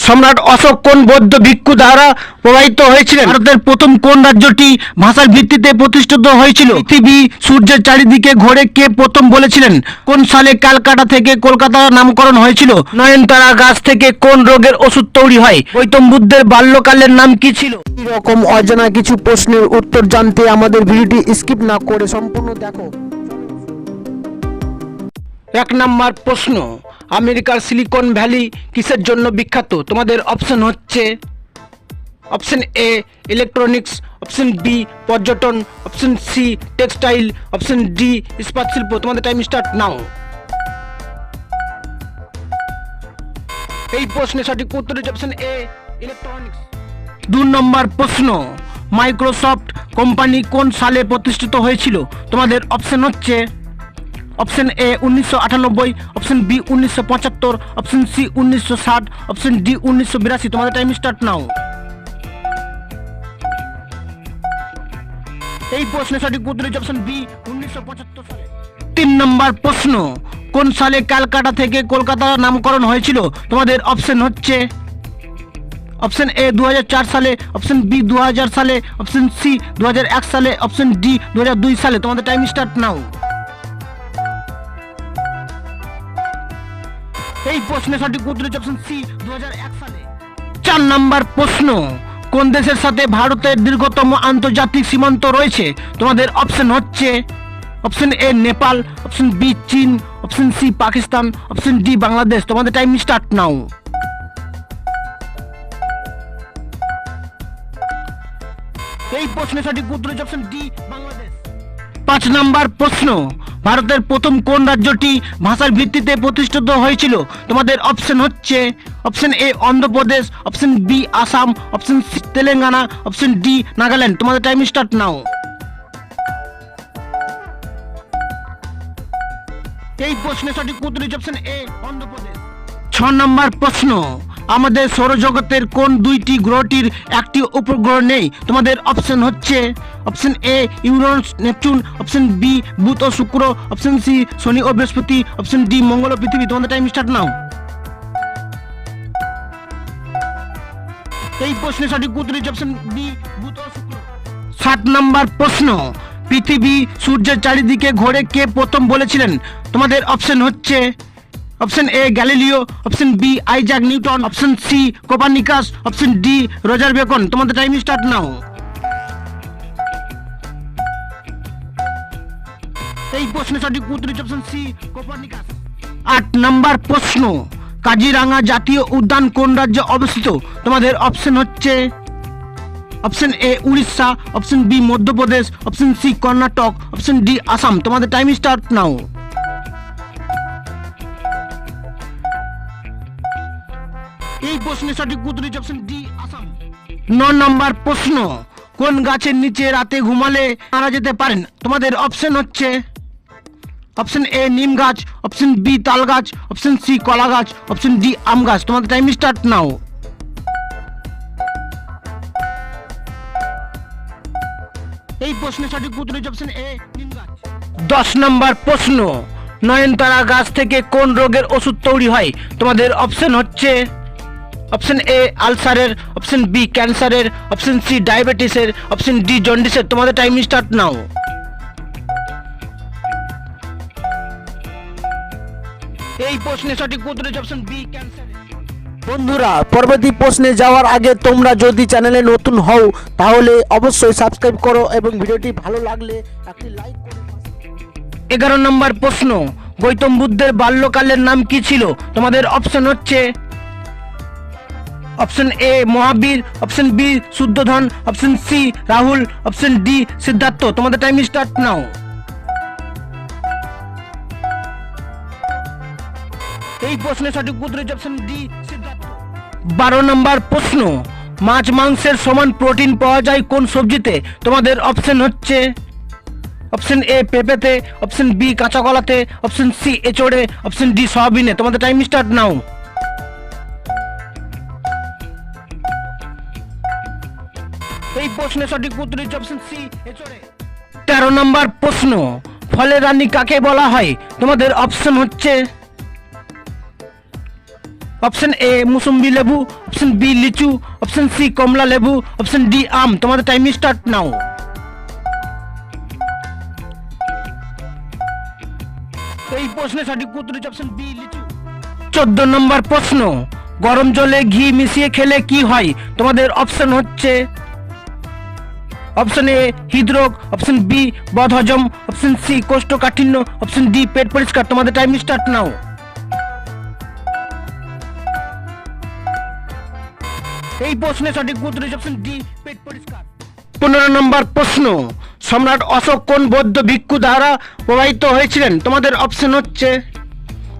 সম্রাট অশোক কোন বৌদ্ধ ভিক্ষু দ্বারা প্রভাবিত হয়েছিলেন? ভারতের প্রথম কোন রাজ্যটি ভাষার ভিত্তিতে প্রতিষ্ঠিত হয়েছিল? পৃথিবী সূর্যের চারিদিকে ঘোরে কে প্রথম বলেছিলেন? কোন সালে ক্যালকাটা থেকে কলকাতার নামকরণ হয়েছিল? নয়নতারা গাছ থেকে কোন রোগের ওষুধ তৈরি হয়? গৌতম বুদ্ধের বাল্যকালের নাম কি ছিল? এরকম অজানা কিছু প্রশ্নের উত্তর জানতে আমাদের ভিডিওটি স্কিপ না করে সম্পূর্ণ দেখো। 1 নম্বর প্রশ্ন, আমেরিকার সিলিকন ভ্যালি কিসের জন্য বিখ্যাত? তোমাদের অপশন হচ্ছে option A electronics, option B পর্যটন, option C textile, option D ইস্পাত শিল্প। তোমাদের টাইম স্টার্ট নাও। এই প্রশ্নের সঠিক উত্তর হচ্ছে অপশন এ ইলেকট্রনিক্স। 2 নম্বর প্রশ্ন, মাইক্রোসফট কোম্পানি কোন সালে প্রতিষ্ঠিত হয়েছিল? তোমাদের অপশন হচ্ছে option A 1998, option B 1975, option C 1960, option D 1982। তোমাদের টাইম স্টার্ট নাও। এই প্রশ্নের সঠিক উত্তর হচ্ছে অপশন বি 1975 সালে। 3 নম্বর প্রশ্ন, কোন সালে ক্যালকাটা থেকে কলকাতার নামকরণ হয়েছিল? তোমাদের অপশন হচ্ছে অপশন এ 2004 সালে, অপশন বি 2000 সালে, অপশন সি 2001 সালে, অপশন ডি 2002 সালে। তোমাদের টাইম স্টার্ট নাও। এই প্রশ্নের সঠিক উত্তর হচ্ছে অপশন সি 2001 সালে। 4 নম্বর প্রশ্ন, কোন দেশের সাথে ভারতের দীর্ঘতম আন্তর্জাতিক সীমান্ত রয়েছে? তোমাদের অপশন হচ্ছে option A Nepal, option B চীন, option C Pakistan, option D Bangladesh. তোমাদের টাইম স্টার্ট নাও। এই প্রশ্নের সঠিক উত্তর হচ্ছে অপশন ডি বাংলাদেশ। 5 নম্বর প্রশ্ন, ভারতের প্রথম কোন রাজ্যটি ভাষার ভিত্তিতে প্রতিষ্ঠিত হয়েছিল? তোমাদের অপশন হচ্ছে option A Andhra Pradesh, option B Assam, option C Telangana, option D Nagaland. তোমাদের টাইম স্টার্ট নাও। এই প্রশ্নের সঠিক উত্তর হচ্ছে অপশন এ অন্ধ্রপ্রদেশ। 6 নম্বর প্রশ্ন, আমাদের সৌরজগতের কোন 2টি গ্রহটির একটি উপগ্রহ নেই? তোমাদের অপশন হচ্ছে option A Uranus Neptune, option B বুধ ও শুক্র, অপশন সি শনি ও বৃহস্পতি, অপশন ডি মঙ্গল ও পৃথিবী। তোমাদের টাইম স্টার্ট নাও। এই প্রশ্নের সঠিক উত্তর হচ্ছে অপশন বি বুধ ও শুক্র। 7 নম্বর প্রশ্ন, পৃথিবী সূর্যের চারিদিকে ঘোরে কে প্রথম বলেছিলেন? তোমাদের অপশন হচ্ছে option A Galileo, option B Isaac Newton, option C Copernicus, option D Roger Bacon. তোমাদের টাইম স্টার্ট নাও। এই প্রশ্নের সঠিক উত্তর হচ্ছে অপশন সি কোপারনিকাস। 8 নম্বর প্রশ্ন, কাজিরাঙ্গা জাতীয় উদ্যান কোন রাজ্যে অবস্থিত? তোমাদের অপশন হচ্ছে option A Orissa, option B Madhya Pradesh, option C Karnataka, option D Assam. তোমাদের টাইম স্টার্ট নাও। এই প্রশ্নের সঠিক উত্তর হচ্ছে অপশন ডি আসাম। 9 নম্বর প্রশ্ন, কোন গাছের নিচে রাতে ঘুমালে মারা যেতে পারেন? তোমাদের অপশন হচ্ছে অপশন এ নিম গাছ, অপশন বি তাল গাছ, অপশন সি কলা গাছ, অপশন ডি আম গাছ। তোমাদের টাইম স্টার্ট নাও। এই প্রশ্নের সঠিক উত্তর হচ্ছে অপশন এ নিম গাছ। 10 নম্বর প্রশ্ন, নয়নতারা গাছ থেকে কোন রোগের ওষুধ তৈরি হয়? তোমাদের অপশন হচ্ছে অপশন এ আলসারের, অপশন বি ক্যান্সারের, অপশন সি ডায়াবেটিসের, অপশন ডি জন্ডিসের। তোমাদের টাইম স্টার্ট নাও। এই প্রশ্নের সঠিক উত্তর হচ্ছে অপশন বি ক্যান্সারের। বন্ধুরা, পরবর্তী প্রশ্নে যাওয়ার আগে তোমরা যদি চ্যানেলে নতুন হও তাহলে অবশ্যই সাবস্ক্রাইব করো এবং ভিডিওটি ভালো লাগলে একটি লাইক করো। 11 নম্বর প্রশ্ন, গৌতম বুদ্ধের বাল্যকালের নাম কি ছিল? তোমাদের অপশন হচ্ছে option A Mahavir, option B Suddhodana, option C Rahul, option D Siddhartha. তোমাদের টাইম স্টার্ট নাও। এই প্রশ্নের সঠিক উত্তর হচ্ছে অপশন ডি সিদ্ধার্থ। 12 নম্বর প্রশ্ন, মাছ মাংসের সমান প্রোটিন পাওয়া যায় কোন সবজিতে? তোমাদের অপশন হচ্ছে অপশন এ পেঁপেতে, অপশন বি কাঁচা কলাতে, অপশন সি এঁচোড়ে, অপশন ডি সয়াবিনে। তোমাদের টাইম স্টার্ট নাও। এই প্রশ্নের সঠিক উত্তর হচ্ছে অপশন সি এঁচোড়ে। 13 নম্বর প্রশ্ন, ফলের রানী কাকে বলা হয়? তোমাদের অপশন হচ্ছে অপশন এ মুসম্বি লেবু, অপশন বি লিচু, অপশন সি কমলা লেবু, অপশন ডি আম। তোমাদের টাইম স্টার্ট নাও। এই প্রশ্নের সঠিক উত্তর হচ্ছে অপশন বি লিচু। 14 নম্বর প্রশ্ন, গরম জলে ঘি মিশিয়ে খেলে কি হয়? তোমাদের অপশন হচ্ছে অপশন এ হৃদরোগ, অপশন বি বদহজম, অপশন সি কোষ্ঠকাঠিন্য, অপশন ডি পেট পরিষ্কার। তোমাদের টাইম স্টার্ট নাও। এই প্রশ্নের সঠিক উত্তর হচ্ছে অপশন ডি পেট পরিষ্কার। 15 নম্বর প্রশ্ন, সম্রাট অশোক কোন বৌদ্ধ ভিক্ষু দ্বারা প্রভাবিত হয়েছিলেন? তোমাদের অপশন হচ্ছে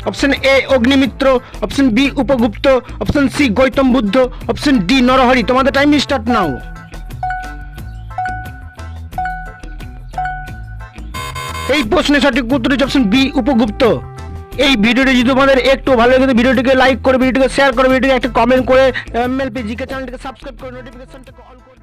option A Agnimitra, option B Upagupta, option C Gautam Buddha, option D Narahari. তোমাদের টাইম স্টার্ট নাও। এই প্রশ্নের সঠিক উত্তর হচ্ছে অপশন বি উপগুপ্ত। এই ভিডিওটি যদি তোমাদের একটু ভালো লাগে ভিডিওটিকে লাইক করে, ভিডিওটিকে শেয়ার করে, ভিডিওটিকে একটা কমেন্ট করে এমএলপি জিকে চ্যানেলটিকে সাবস্ক্রাইব করে নোটিফিকেশনটাকে অল করে